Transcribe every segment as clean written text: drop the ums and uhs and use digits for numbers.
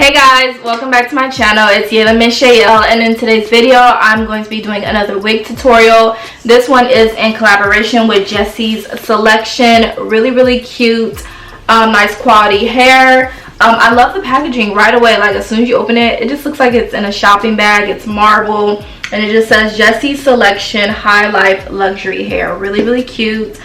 Hey guys, welcome back to my channel. It's Yalon, and in today's video I'm going to be doing another wig tutorial. This one is in collaboration with Jessie's selection. Really cute, nice quality hair. I love the packaging right away. Like as soon as you open it, it just looks like it's in a shopping bag. It's marble and it just says Jessie's selection high life luxury hair. Really cute.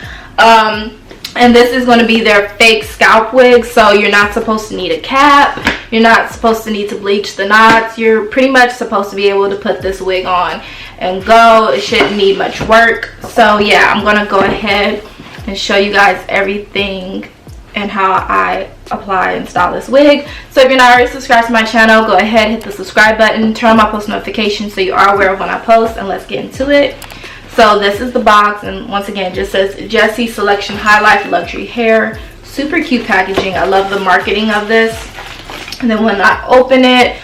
And this is going to be their fake scalp wig, so you're not supposed to need a cap. You're not supposed to need to bleach the knots. You're pretty much supposed to be able to put this wig on and go. It shouldn't need much work. So yeah, I'm going to go ahead and show you guys everything and how I apply and style this wig. So if you're not already subscribed to my channel, go ahead, hit the subscribe button, turn on my post notifications so you are aware of when I post, and let's get into it. So this is the box, and once again, it just says Jessie Selection High Life Luxury Hair. Super cute packaging. I love the marketing of this. And then when I open it,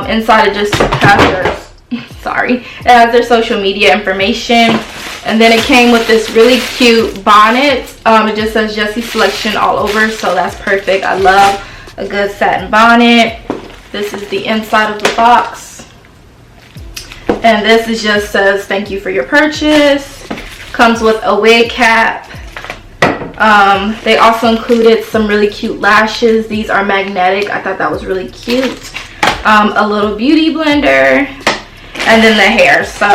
inside it just has their, it has their social media information. And then it came with this really cute bonnet. It just says Jessie Selection all over, so that's perfect. I love a good satin bonnet. This is the inside of the box. And this is just says thank you for your purchase. Comes with a wig cap. They also included some really cute lashes. These are magnetic. I thought that was really cute. A little beauty blender, and then the hair. So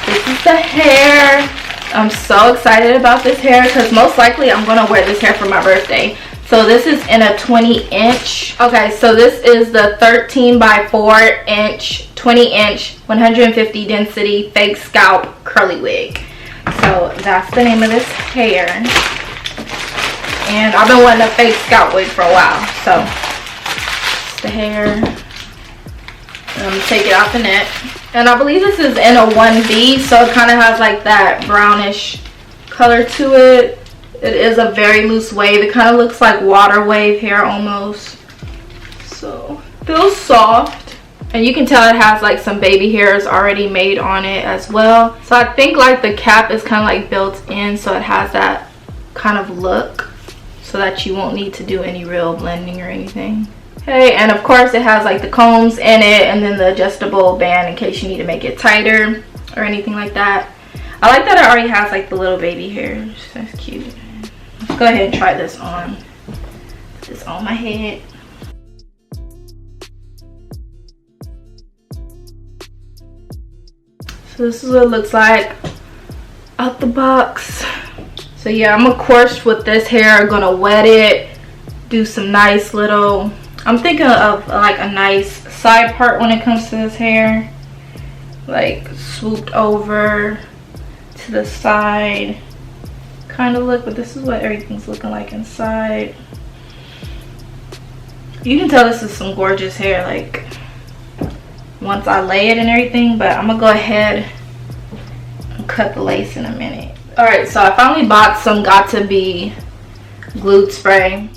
this is the hair. I'm so excited about this hair because most likely I'm gonna wear this hair for my birthday. So this is in a 20-inch. Okay, so this is the 13 by 4-inch, 20-inch, 150 density fake scalp curly wig. So that's the name of this hair. And I've been wanting a fake scalp wig for a while. So it's the hair. I'm gonna take it off the net. And I believe this is in a 1B, so it kind of has like that brownish color to it. It is a very loose wave. It kind of looks like water wave hair almost. So feels soft. And you can tell it has like some baby hairs already made on it as well. So I think like the cap is kind of like built in, so it has that kind of look so that you won't need to do any real blending or anything. Okay, and of course it has like the combs in it and then the adjustable band in case you need to make it tighter or anything like that. I like that it already has like the little baby hairs. That's cute. Let's go ahead and try this on. Put this on my head. So this is what it looks like out the box. So yeah, I'm of course with this hair gonna wet it, do some nice little, I'm thinking of like a nice side part when it comes to this hair, like swooped over to the side kind of look. But this is what everything's looking like inside. You can tell this is some gorgeous hair like once I lay it and everything, but I'm gonna go ahead and cut the lace in a minute. All right, so I finally bought some Got To Be glued spray,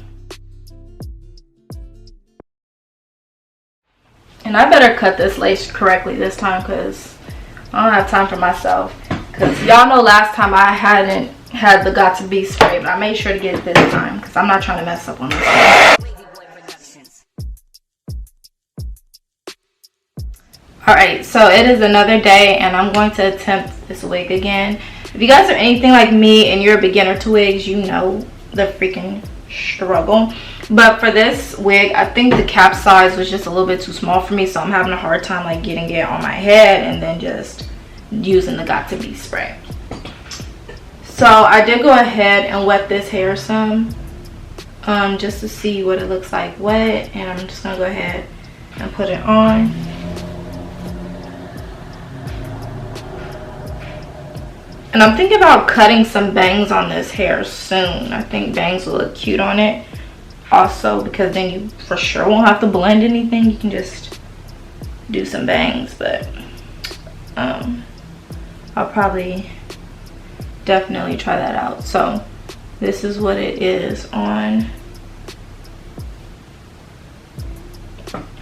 and I better cut this lace correctly this time because I don't have time for myself. Because y'all know last time I hadn't had the Got To Be spray, but I made sure to get it this time because I'm not trying to mess up on this one. Alright, so it is another day and I'm going to attempt this wig again. If you guys are anything like me and you're a beginner to wigs, you know the freaking struggle. But for this wig, I think the cap size was just a little bit too small for me, so I'm having a hard time like getting it on my head and then just using the Got To Be spray. So I did go ahead and wet this hair some just to see what it looks like wet, and I'm just gonna go ahead and put it on. And I'm thinking about cutting some bangs on this hair soon. I think bangs will look cute on it also, because then you for sure won't have to blend anything. You can just do some bangs. But I'll probably definitely try that out. So this is what it is on.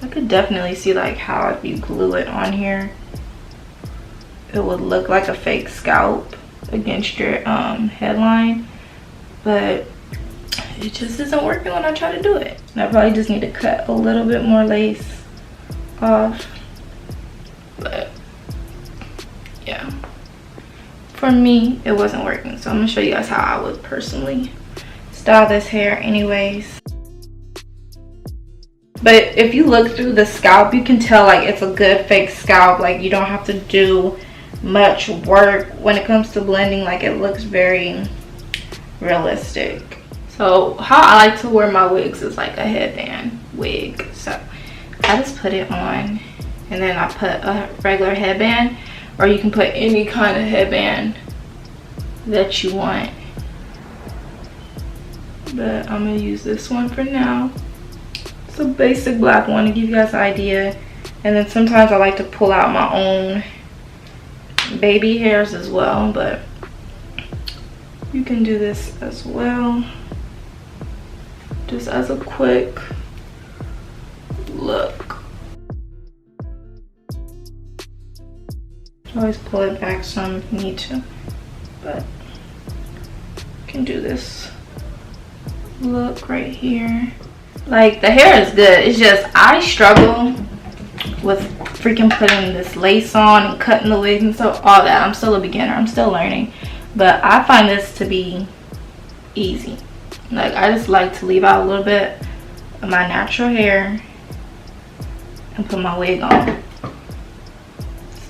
I could definitely see like how if you glue it on here it would look like a fake scalp against your headline, but it just isn't working when I try to do it. And I probably just need to cut a little bit more lace off. But yeah, for me it wasn't working, so I'm gonna show you guys how I would personally style this hair anyways. But if you look through the scalp, you can tell like it's a good fake scalp. Like you don't have to do much work when it comes to blending. Like it looks very realistic. So how I like to wear my wigs is like a headband wig. So I just put it on and then I put a regular headband, or you can put any kind of headband that you want. But I'm gonna use this one for now. It's a basic black one to give you guys an idea. And then sometimes I like to pull out my own baby hairs as well, but you can do this as well, just as a quick look. Always pull it back some if you need to, but you can do this look right here. Like the hair is good, it's just I struggle with freaking putting this lace on and cutting the wigs and stuff, all that. I'm still a beginner, I'm still learning, but I find this to be easy. Like I just like to leave out a little bit of my natural hair and put my wig on.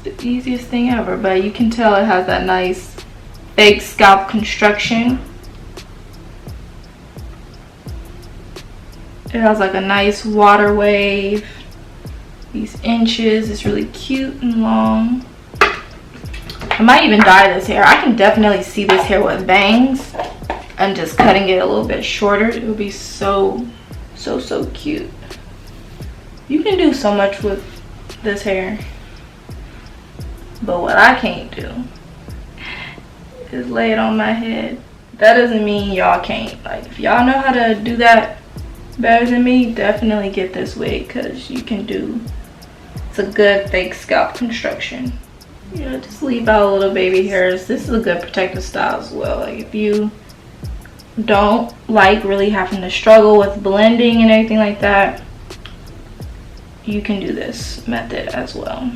It's the easiest thing ever, but you can tell it has that nice fake scalp construction. It has like a nice water wave. These inches is really cute and long. I might even dye this hair. I can definitely see this hair with bangs and just cutting it a little bit shorter. It would be so cute. You can do so much with this hair, but what I can't do is lay it on my head. That doesn't mean y'all can't. Like if y'all know how to do that better than me, definitely get this wig, because you can do, it's a good fake scalp construction. Yeah, just leave out little baby hairs. This is a good protective style as well. Like if you don't like really having to struggle with blending and everything like that, you can do this method as well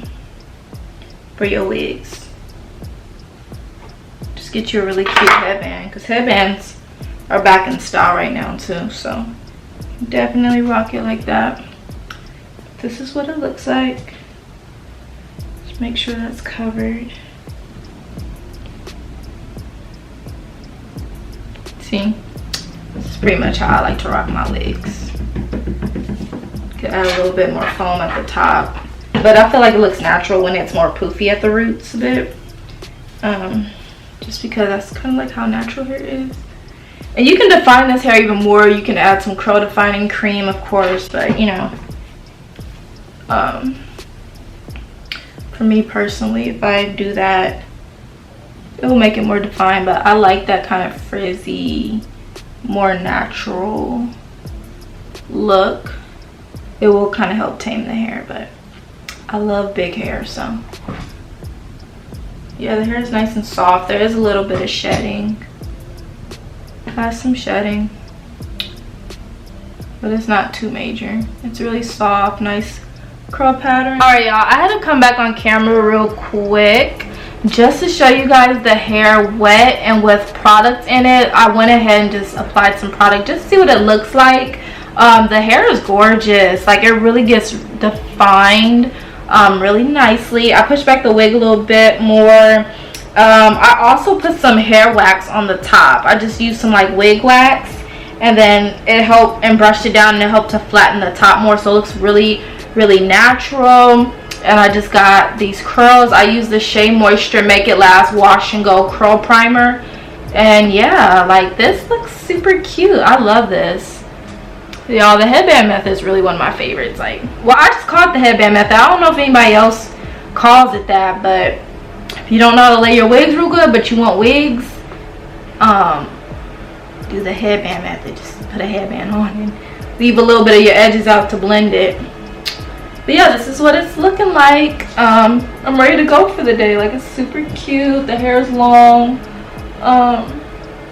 for your wigs. Just get you a really cute headband, because headbands are back in style right now too, so definitely rock it like that. This is what it looks like. Just make sure that's covered. See, this is pretty much how I like to rock my wigs. Could add a little bit more foam at the top, but I feel like it looks natural when it's more poofy at the roots a bit, just because that's kind of like how natural hair is. And you can define this hair even more. You can add some curl defining cream, of course, but you know, for me personally, if I do that, it will make it more defined. But I like that kind of frizzy, more natural look. It will kind of help tame the hair, but I love big hair, so yeah, the hair is nice and soft. There is a little bit of shedding. It has some shedding, but it's not too major. It's really soft, nice curl pattern. All right, y'all, I had to come back on camera real quick just to show you guys the hair wet and with product in it. I went ahead and just applied some product just to see what it looks like. The hair is gorgeous. Like it really gets defined really nicely. I pushed back the wig a little bit more. I also put some hair wax on the top. I just used some like wig wax, and then it helped and brushed it down, and it helped to flatten the top more, so it looks really natural. And I just got these curls. I use the Shea Moisture Make It Last Wash and Go Curl Primer, and yeah, like this looks super cute. I love this. Y'all, the headband method is really one of my favorites. Like, well, I just call it the headband method. I don't know if anybody else calls it that, but if you don't know how to lay your wigs real good, but you want wigs, do the headband method. Just put a headband on and leave a little bit of your edges out to blend it. But yeah, this is what it's looking like. I'm ready to go for the day. Like, it's super cute. The hair is long.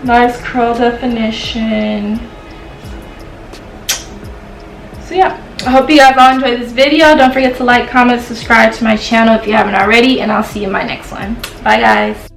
Nice curl definition. So yeah, I hope you guys all enjoyed this video. Don't forget to like, comment, subscribe to my channel if you haven't already, and I'll see you in my next one. Bye guys.